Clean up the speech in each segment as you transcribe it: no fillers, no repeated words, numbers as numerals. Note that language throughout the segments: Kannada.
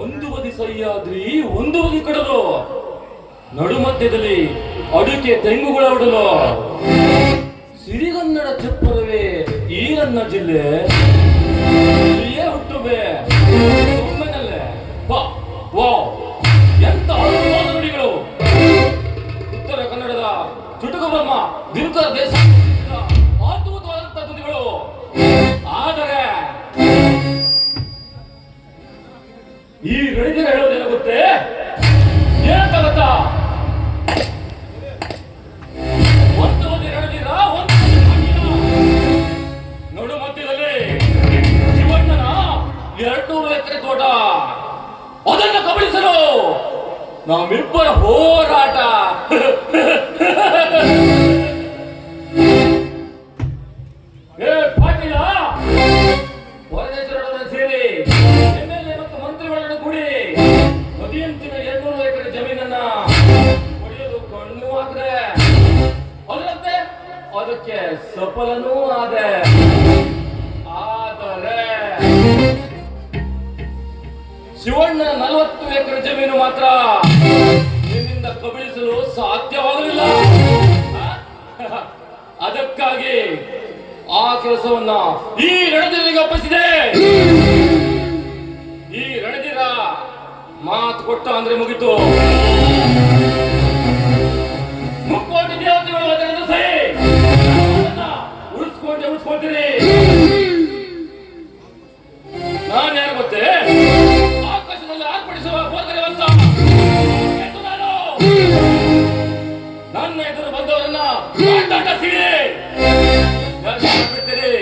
ಒಂದು ಬದಿ ಸಹ್ಯಾದ್ರಿ, ಒಂದು ಬದಿ ಕಡಲು, ನಡು ಮಧ್ಯದಲ್ಲಿ ಅಡುಗೆ ತೆಂಗುಗಳ ಒಡಲು. ಸಿರಿಗನ್ನಡ ಚಪ್ಪರವೇ ಈ ನನ್ನ ಜಿಲ್ಲೆ, ಇಲ್ಲಿಯೇ ಹುಟ್ಟುವೆ ಒಮ್ಮೆನಲ್ಲೇ. ವಾವ್, ಎಂತ ಅದ್ಭುತವಾದ ನುಡಿಗಳು! ಉತ್ತರ ಕನ್ನಡದ ಚುಟುಕು ಬ್ರಹ್ಮ ದಿನಕರ ದೇಶ ಅದ್ಭುತವಾದಂತಹ ತುದಿಗಳು. ಆದರೆ ಈ ಗಣಿತರ ಹೇಳೋದೇನು ಗೊತ್ತೇ? ಏನಂತ ಗೊತ್ತಾ? ಒಂದು ಬದಿ ನಡೆದಿರ, ಒಂದು ನಡು ಮಧ್ಯದಲ್ಲಿ ಶಿವಣ್ಣನ 200 ಎಕರೆ ತೋಟ. ಅದನ್ನು ಕಬಳಿಸಲು ನಮ್ಮಿಬ್ಬರ ಹೋರಾಟ. ಏ ಪಾಟೀಲ, ಹೊರದೇಶದೊಡನೆ ಸೇರಿ MLA ಮತ್ತು ಮಂತ್ರಿಗಳನ್ನು ಕೂಡಿ ನದಿಯಂಚಿನ 200 ಎಕರೆ ಜಮೀನನ್ನ ಹೊಡೆಯಲು ಕಣ್ಣು ಹಾಕಿದೆ. ಅದರಂತೆ ಅದಕ್ಕೆ ಸಫಲನೂ ಆದೆ. ಆದರೆ ಶಿವಣ್ಣನ 40 ಎಕರೆ ಜಮೀನು ಮಾತ್ರ ನಿನ್ನಿಂದ ಕಬಳಿಸಲು ಸಾಧ್ಯವಾಗಲಿಲ್ಲ. ಅದಕ್ಕಾಗಿ ಆ ಕೆಲಸವನ್ನ ಈ ರಣಧೀರನಿಗೆ ಒಪ್ಪಿಸಿದೆ. ಈ ರಣಧೀರ ಮಾತು ಕೊಟ್ಟ ಅಂದ್ರೆ ಮುಗಿತು. ಮುಕ್ಕೋಟಿ ದೇವತೆಗಳು ಅದನ್ನು ಸಹಿ ಉಳಿಸ್ಕೊಳ್ತೀರಿ. ನಾನು ಯಾರು ಗೊತ್ತೇ? ಆಕಾಶದಲ್ಲಿ ಆರ್ಪಡಿಸುವ ಗೋದರವಂತ ನನ್ನ ಎದುರು ಬಂದವರನ್ನ ಸಿಡಿ ಬಿಡ್ತೀರಿ.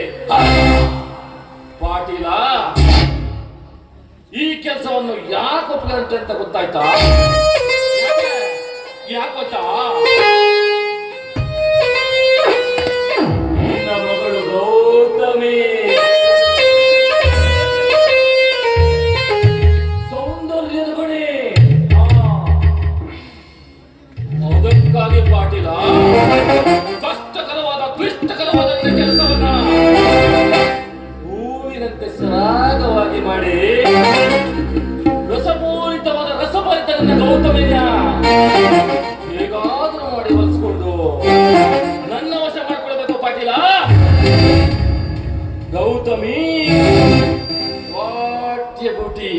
ಪಾಟೀಲ, ಈ ಕೆಲಸವನ್ನು ಯಾಕೆ ಒಪ್ಪಿಗೆ ಅಂತ ಗೊತ್ತಾಯ್ತಾ? ಯಾಕೆ ಗೊತ್ತಾ? ನಿನ್ನ ಮಗಳು ಗೌತಮಿ ಸೌಂದರ್ಯದ ಗುಣಿ. ಅದಕ್ಕಾಗಿ ಪಾಟೀಲ ಕ್ಲಿಷ್ಟಕರವಾದ ಕೆಲಸವನ್ನ ಹೂವಿನಂತೆ ಸರಾಗವಾಗಿ ಮಾಡಿ ರಸಪೂರಿತವಾದ ರಸಭರಿತ ನನ್ನ ಗೌತಮಿಯ ಹೇಗಾದ್ರೂ ಮಾಡಿ ಹೊಲಿಸ್ಕೊಂಡು ನನ್ನ ವಶ ಮಾಡ್ಕೊಳ್ಬೇಕು ಪಾಟೀಲ. ಗೌತಮಿ ವಾಟ್ಯ ಬ್ಯೂಟಿ.